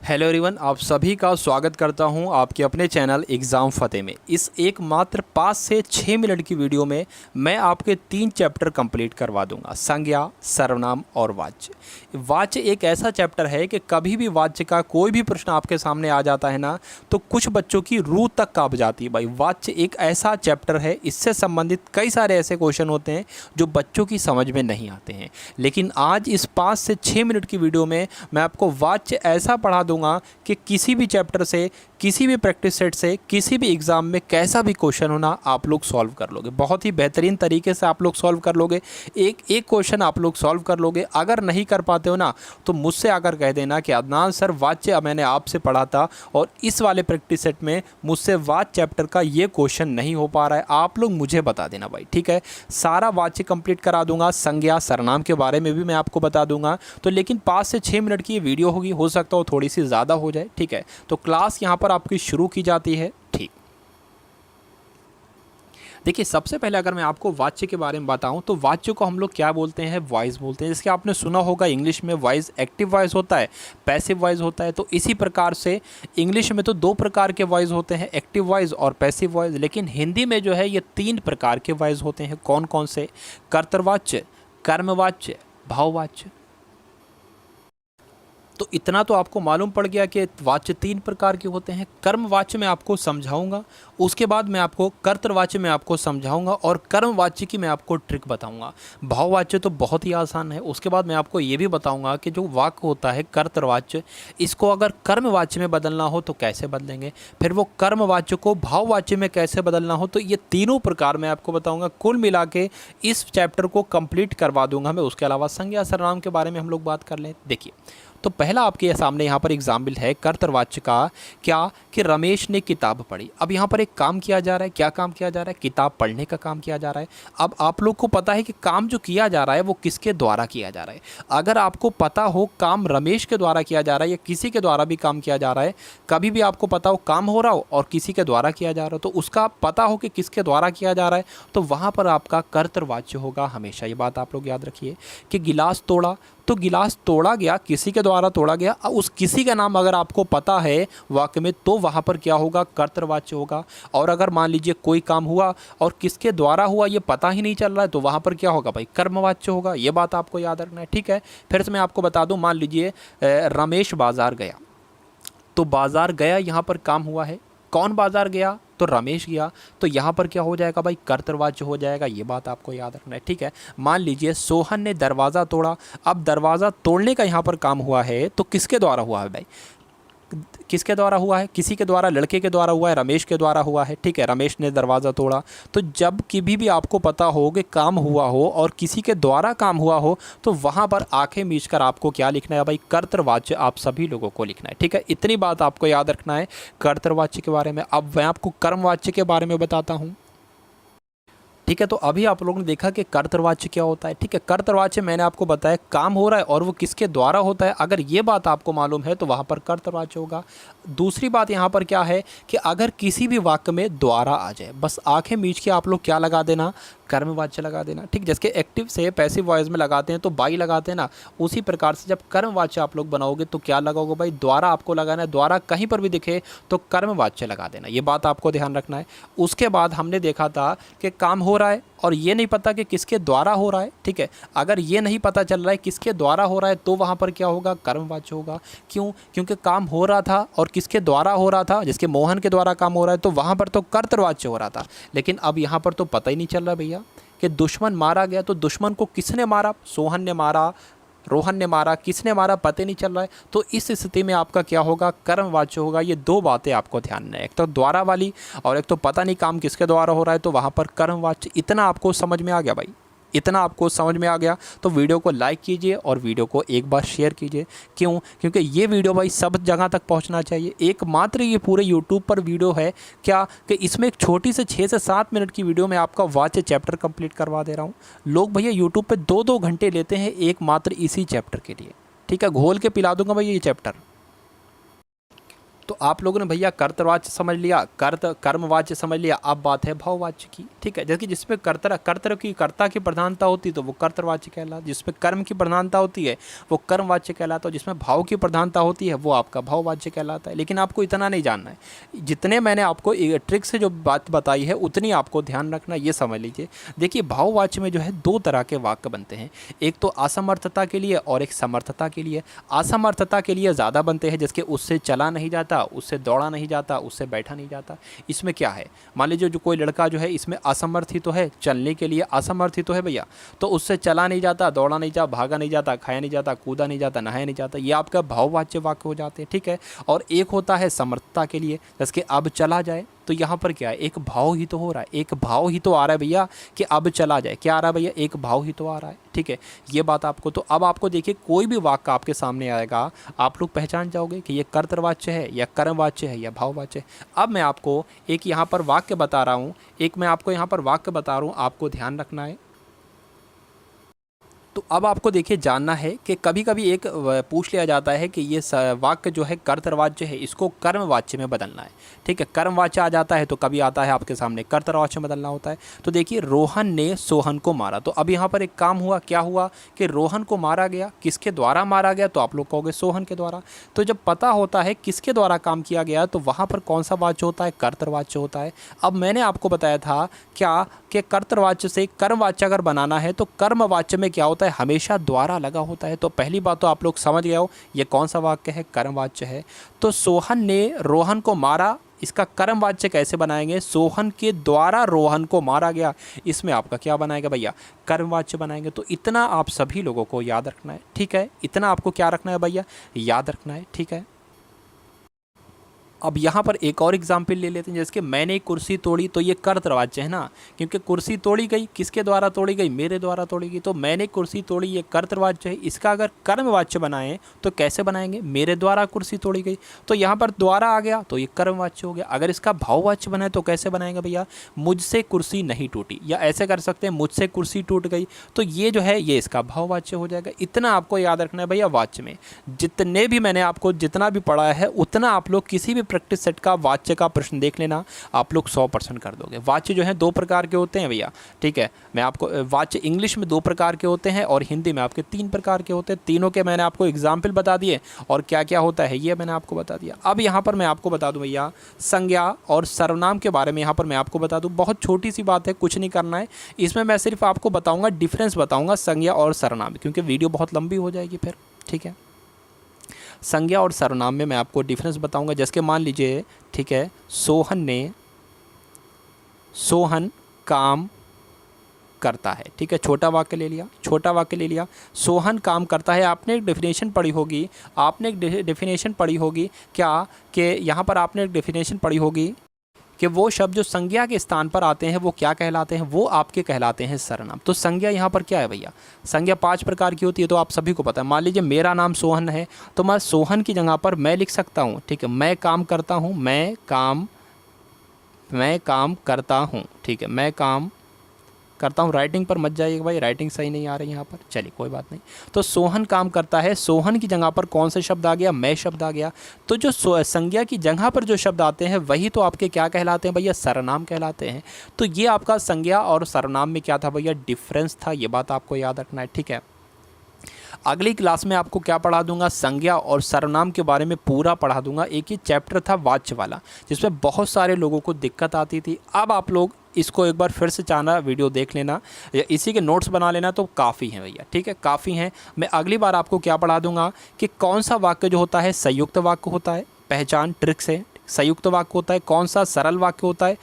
Hello everyone, आप सभी का स्वागत करता हूं आपके अपने चैनल एग्ज़ाम फतेह में। इस एकमात्र 5 से 6 मिनट की वीडियो में मैं आपके 3 चैप्टर कंप्लीट करवा दूंगा। संज्ञा, सर्वनाम और वाच्य। वाच्य एक ऐसा चैप्टर है कि कभी भी वाच्य का कोई भी प्रश्न आपके सामने आ जाता है ना, तो कुछ बच्चों की रूह तक कांप जाती है। भाई, वाच्य एक ऐसा चैप्टर है, इससे संबंधित कई सारे ऐसे क्वेश्चन होते हैं जो बच्चों की समझ में नहीं आते हैं। लेकिन आज इस 5 से 6 मिनट की वीडियो में मैं आपको वाच्य ऐसा पढ़ा दूंगा कि किसी भी चैप्टर से, किसी भी प्रैक्टिस सेट से, किसी भी एग्जाम में कैसा भी क्वेश्चन होना आप लोग सॉल्व कर लोगे। बहुत ही बेहतरीन तरीके से आप लोग सॉल्व कर लोगे। एक एक क्वेश्चन आप लोग सॉल्व कर लोगे। अगर नहीं कर पाते हो ना, तो मुझसे आकर कह देना कि अदनान सर, वाच्य मैंने आपसे पढ़ा था और इस वाले प्रैक्टिस सेट में मुझसे वाच्य चैप्टर का ये क्वेश्चन नहीं हो पा रहा है। आप लोग मुझे बता देना भाई, ठीक है। सारा वाच्य कंप्लीट करा दूंगा। संज्ञा, सर्वनाम के बारे में भी मैं आपको बता दूंगा। तो लेकिन 5 से 6 मिनट की ये वीडियो होगी, हो सकता हो थोड़ी सी ज़्यादा हो जाए, ठीक है। तो क्लास यहाँ पर आपकी शुरू की जाती है। ठीक, देखिए, सबसे पहले अगर मैं आपको वाच्य के बारे में बताऊं तो वाच्य को हम लोग क्या बोलते हैं? वॉइस बोलते हैं। जिसके आपने सुना होगा इंग्लिश में वॉइस एक्टिव वॉइस होता है, पैसिव वॉइस होता है। तो इसी प्रकार से इंग्लिश में तो 2 प्रकार के वॉइस होते हैं, एक्टिव वॉइस और पैसिव वॉइस। लेकिन हिंदी में जो है ये 3 प्रकार के वॉइस होते हैं। कौन कौन से? कर्तवाच्य, कर्मवाच्य, भाववाच्य। तो इतना तो आपको मालूम पड़ गया कि वाच्य 3 प्रकार के होते हैं। कर्मवाच्य में आपको समझाऊंगा, उसके बाद मैं आपको कर्तवाच्य में आपको समझाऊंगा और कर्मवाच्य की मैं आपको ट्रिक बताऊंगा। भाववाच्य तो बहुत ही आसान है। उसके बाद मैं आपको ये भी बताऊंगा कि जो वाक्य होता है कर्तवाच्य, इसको अगर कर्मवाच्य में बदलना हो तो कैसे बदलेंगे, फिर वो कर्मवाच्य को भाववाच्य में कैसे बदलना हो। तो ये तीनों प्रकार मैं आपको बताऊँगा। कुल मिला के इस चैप्टर को कंप्लीट करवा दूंगा मैं। उसके अलावा संज्ञा, सर्वनाम के बारे में हम लोग बात कर लें। देखिए, तो पहला आपके सामने यहाँ पर एग्जाम्पल है कर्तवाच्य का। क्या कि रमेश ने किताब पढ़ी। अब यहाँ पर एक काम किया जा रहा है। क्या काम किया जा रहा है? किताब पढ़ने का काम किया जा रहा है। अब आप लोग को पता है कि काम जो किया जा रहा है वो किसके द्वारा किया जा रहा है। अगर आपको पता हो काम रमेश के द्वारा किया जा रहा है या किसी के द्वारा भी काम किया जा रहा है, कभी भी आपको पता हो काम हो रहा हो और किसी के द्वारा किया जा रहा हो, तो उसका पता हो कि किसके द्वारा किया जा रहा है, तो वहाँ पर आपका कर्तवाच्य होगा हमेशा। ये बात आप लोग याद रखिए कि गिलास तोड़ा, तो गिलास तोड़ा गया, किसी के द्वारा तोड़ा गया। उस किसी का नाम अगर आपको पता है वाक्य में, तो वहाँ पर क्या होगा? कर्तवाच्य होगा। और अगर मान लीजिए कोई काम हुआ और किसके द्वारा हुआ ये पता ही नहीं चल रहा है, तो वहाँ पर क्या होगा भाई? कर्मवाच्य होगा। ये बात आपको याद रखना है, ठीक है। फिर से मैं आपको बता दूँ, मान लीजिए रमेश बाज़ार गया, तो बाज़ार गया यहाँ पर काम हुआ है। कौन बाज़ार गया? तो रमेश गया। तो यहाँ पर क्या हो जाएगा भाई? कर्तवाच्य हो जाएगा। ये बात आपको याद रखना है, ठीक है। मान लीजिए सोहन ने दरवाज़ा तोड़ा। अब दरवाज़ा तोड़ने का यहाँ पर काम हुआ है, तो किसके द्वारा हुआ है भाई? किसके द्वारा हुआ है? किसी के द्वारा, लड़के के द्वारा हुआ है, रमेश के द्वारा हुआ है, ठीक है। रमेश ने दरवाज़ा तोड़ा। तो जब कभी भी आपको पता हो कि काम हुआ हो और किसी के द्वारा काम हुआ हो, तो वहाँ पर आंखें मीच कर आपको क्या लिखना है भाई? कर्तवाच्य आप सभी लोगों को लिखना है, ठीक है। इतनी बात आपको याद रखना है कर्तवाच्य के बारे में। अब मैं आपको कर्मवाच्य के बारे में बताता हूँ, ठीक है। तो अभी आप लोगों ने देखा कि कर्तवाच्य क्या होता है, ठीक है। कर्तवाच्य मैंने आपको बताया काम हो रहा है और वो किसके द्वारा होता है। अगर ये बात आपको मालूम है तो वहाँ पर कर्तवाच्य होगा। दूसरी बात यहाँ पर क्या है कि अगर किसी भी वाक्य में द्वारा आ जाए, बस आंखें मीच के आप लोग क्या लगा देना? कर्मवाच्य लगा देना, ठीक। जैसे एक्टिव से पैसिव वॉइस में लगाते हैं तो बाई लगाते हैं ना, उसी प्रकार से जब कर्मवाच्य आप लोग बनाओगे तो क्या लगाओगे भाई? द्वारा आपको लगाना है। द्वारा कहीं पर भी दिखे तो कर्मवाच्य लगा देना। ये बात आपको ध्यान रखना है। उसके बाद हमने देखा था कि काम हो रहा है और ये नहीं पता कि किसके द्वारा हो रहा है, ठीक है। अगर ये नहीं पता चल रहा है किसके द्वारा हो रहा है, तो वहाँ पर क्या होगा? कर्मवाच्य होगा। क्यों? क्योंकि काम हो रहा था और किसके द्वारा हो रहा था? जिसके मोहन के द्वारा काम हो रहा है, तो वहाँ पर तो कर्तवाच्य हो रहा था। लेकिन अब यहाँ पर तो पता ही नहीं चल रहा भैया कि दुश्मन मारा गया, तो दुश्मन को किसने मारा? सोहन ने मारा, रोहन ने मारा, किसने मारा पता नहीं चल रहा है। तो इस स्थिति में आपका क्या होगा? कर्मवाच्य होगा। ये 2 बातें आपको ध्यान में, एक तो द्वारा वाली और एक तो पता नहीं काम किसके द्वारा हो रहा है, तो वहाँ पर कर्मवाच्य। इतना आपको समझ में आ गया भाई? इतना आपको समझ में आ गया तो वीडियो को लाइक कीजिए और वीडियो को एक बार शेयर कीजिए। क्यों? क्योंकि ये वीडियो भाई सब जगह तक पहुंचना चाहिए। एकमात्र ये पूरे यूट्यूब पर वीडियो है क्या कि इसमें एक छोटी से 6 से 7 मिनट की वीडियो में आपका वाच्य चैप्टर कंप्लीट करवा दे रहा हूँ। लोग भैया यूट्यूब पर 2-2 घंटे लेते हैं एकमात्र इसी चैप्टर के लिए, ठीक है। घोल के पिला दूंगा भैया ये चैप्टर। तो आप लोगों ने भैया कर्तवाच्य समझ लिया, कर्मवाच्य समझ लिया, अब बात है भाववाच्य की। ठीक है, जैसे जिसपे कर्ता की प्रधानता होती है तो वो कर्तवाच्य कहलाता, जिसपे कर्म की प्रधानता होती है वो कर्मवाच्य कहलाता है, जिसमें भाव की प्रधानता होती है वो आपका भाववाच्य कहलाता है। लेकिन आपको इतना नहीं जानना है, जितने मैंने आपको ट्रिक से जो बात बताई है उतनी आपको ध्यान रखना, ये समझ लीजिए। देखिए भाववाच्य में जो है दो तरह के वाक्य बनते हैं, एक तो असमर्थता के लिए और एक समर्थता के लिए। असमर्थता के लिए ज़्यादा बनते हैं, जिसके उससे चला नहीं जाता, उससे दौड़ा नहीं जाता, उससे बैठा नहीं जाता। इसमें क्या है, मान लीजिए जो कोई लड़का जो है इसमें असमर्थ ही तो है, चलने के लिए असमर्थ ही तो है भैया, तो उससे चला नहीं जाता, दौड़ा नहीं जाता, भागा नहीं जाता, खाया नहीं जाता, कूदा नहीं जाता, नहाया नहीं जाता, ये आपका भाववाच्य वाक्य हो जाते हैं। ठीक है, और एक होता है समर्थता के लिए, जैसे अब चला जाए, तो यहाँ पर क्या है, एक भाव ही तो हो रहा है, एक भाव ही तो आ रहा है भैया कि अब चला जाए, क्या आ रहा है भैया, एक भाव ही तो आ रहा है। ठीक है, ये बात आपको, तो अब आपको देखिए कोई भी वाक्य आपके सामने आएगा, आप लोग पहचान जाओगे कि ये कर्तवाच्य है या कर्मवाच्य है या भाववाच्य है। अब मैं आपको एक यहाँ पर वाक्य बता रहा हूँ, एक मैं आपको यहाँ पर वाक्य बता रहा हूँ, आपको ध्यान रखना है। तो अब आपको देखिए जानना है कि कभी कभी एक पूछ लिया जाता है कि ये वाक्य जो है कर्तवाच्य है, इसको कर्मवाच्य में बदलना है। ठीक है, कर्मवाच्य आ जाता है तो कभी आता है आपके सामने कर्तवाच्य में बदलना होता है। तो देखिए रोहन ने सोहन को मारा, तो अब यहाँ पर एक काम हुआ, क्या हुआ कि रोहन को मारा गया, किसके द्वारा मारा गया, तो आप लोग कहोगे सोहन के द्वारा। तो जब पता होता है किसके द्वारा काम किया गया तो वहाँ पर कौन सा वाच्य होता है, कर्तवाच्य होता है। अब मैंने आपको बताया था क्या कि कर्तवाच्य से कर्मवाच्य अगर बनाना है तो कर्मवाच्य में क्या होता है, हमेशा द्वारा लगा होता है। तो पहली बात तो आप लोग समझ गए हो ये कौन सा वाक्य है, कर्मवाच्य है। तो सोहन ने रोहन को मारा, इसका कर्मवाच्य कैसे बनाएंगे, सोहन के द्वारा रोहन को मारा गया, इसमें आपका क्या बनाएगा भैया, कर्मवाच्य बनाएंगे। तो इतना आप सभी लोगों को याद रखना है। ठीक है, इतना आपको क्या रखना है भैया, याद रखना है। ठीक है, अब यहाँ पर एक और एग्जाम्पल ले लेते हैं, जैसे कि मैंने कुर्सी तोड़ी, तो ये कर्तवाच्य है ना, क्योंकि कुर्सी तोड़ी गई, किसके द्वारा तोड़ी गई, मेरे द्वारा तोड़ी गई। तो मैंने कुर्सी तोड़ी, ये कर्तवाच्य है। इसका अगर कर्मवाच्य बनाएं तो कैसे बनाएंगे, मेरे द्वारा कुर्सी तोड़ी गई, तो यहाँ पर द्वारा आ गया तो ये कर्मवाच्य हो गया। अगर इसका भाववाच्य बनाए तो कैसे बनाएंगे भैया, मुझसे कुर्सी नहीं टूटी, या ऐसे कर सकते हैं मुझसे कुर्सी टूट गई, तो ये जो है ये इसका भाववाच्य हो जाएगा। इतना आपको याद रखना है भैया वाच्य में। जितने भी मैंने आपको जितना भी पढ़ा है उतना आप लोग किसी भी प्रैक्टिस सेट का वाच्य का प्रश्न देख लेना, आप लोग 100% कर दोगे। वाच्य जो है दो प्रकार के होते हैं भैया। ठीक है, मैं आपको वाच्य इंग्लिश में 2 प्रकार के होते हैं और हिंदी में आपके 3 प्रकार के होते हैं। तीनों के मैंने आपको एग्जाम्पल बता दिए और क्या क्या होता है ये मैंने आपको बता दिया। अब यहाँ पर मैं आपको बता दूँ भैया संज्ञा और सर्वनाम के बारे में, यहाँ पर मैं आपको बता दूँ, बहुत छोटी सी बात है, कुछ नहीं करना है इसमें। मैं सिर्फ आपको बताऊँगा, डिफरेंस बताऊँगा संज्ञा और सर्वनाम, क्योंकि वीडियो बहुत लंबी हो जाएगी फिर। ठीक है, संज्ञा और सर्वनाम में मैं आपको डिफरेंस बताऊंगा। जैसे कि मान लीजिए, ठीक है, सोहन काम करता है। ठीक है, छोटा वाक्य ले लिया, छोटा वाक्य ले लिया, सोहन काम करता है। आपने एक डेफिनेशन पढ़ी होगी, आपने एक डेफिनेशन पढ़ी होगी क्या, कि यहाँ पर आपने एक डेफिनेशन पढ़ी होगी कि वो शब्द जो संज्ञा के स्थान पर आते हैं वो क्या कहलाते हैं, वो आपके कहलाते हैं सर्वनाम। तो संज्ञा यहाँ पर क्या है भैया, संज्ञा 5 प्रकार की होती है, तो आप सभी को पता है। मान लीजिए मेरा नाम सोहन है, तो मैं सोहन की जगह पर मैं लिख सकता हूँ। ठीक है, मैं काम करता हूँ, मैं काम करता हूँ। ठीक है, मैं काम करता हूँ। राइटिंग पर मत जाइएगा भाई, राइटिंग सही नहीं आ रही यहाँ पर, चलिए कोई बात नहीं। तो सोहन काम करता है, सोहन की जगह पर कौन सा शब्द आ गया, मैं शब्द आ गया। तो जो संज्ञा की जगह पर जो शब्द आते हैं वही तो आपके क्या कहलाते हैं भैया, सर्वनाम कहलाते हैं। तो ये आपका संज्ञा और सर्वनाम में क्या था भैया, डिफरेंस था, ये बात आपको याद रखना है। ठीक है, अगली क्लास में आपको क्या पढ़ा दूंगा, संज्ञा और सर्वनाम के बारे में पूरा पढ़ा दूंगा। एक ही चैप्टर था वाच्य वाला, जिसमें बहुत सारे लोगों को दिक्कत आती थी। अब आप लोग इसको एक बार फिर से चाहना वीडियो देख लेना या इसी के नोट्स बना लेना, तो काफ़ी हैं भैया। ठीक है, काफ़ी हैं। मैं अगली बार आपको क्या पढ़ा दूंगा कि कौन सा वाक्य जो होता है संयुक्त वाक्य होता है, पहचान ट्रिक से संयुक्त वाक्य होता है, कौन सा सरल वाक्य होता है,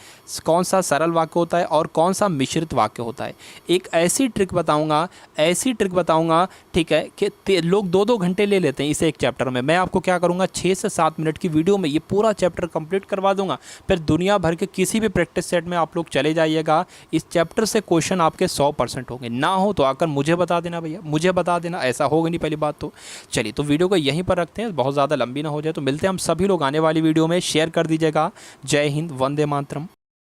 कौन सा सरल वाक्य होता है और कौन सा मिश्रित वाक्य होता है। एक ऐसी ट्रिक बताऊंगा, ऐसी ट्रिक बताऊंगा, ठीक है, कि लोग 2-2 घंटे ले लेते हैं इसे एक चैप्टर में। मैं आपको क्या करूंगा, 6 से 7 मिनट की वीडियो में ये पूरा चैप्टर कंप्लीट करवा दूंगा। फिर दुनिया भर के किसी भी प्रैक्टिस सेट में आप लोग चले जाइएगा, इस चैप्टर से क्वेश्चन आपके 100% होंगे। ना हो तो आकर मुझे बता देना भैया, मुझे बता देना, ऐसा होगा नहीं पहली बात तो। चलिए, तो वीडियो को यहीं पर रखते हैं, बहुत ज़्यादा लंबी ना हो जाए। तो मिलते हैं हम सभी लोग आने वाली वीडियो में, शेयर कर दीजिएगा। जय हिंद, वंदे मातरम।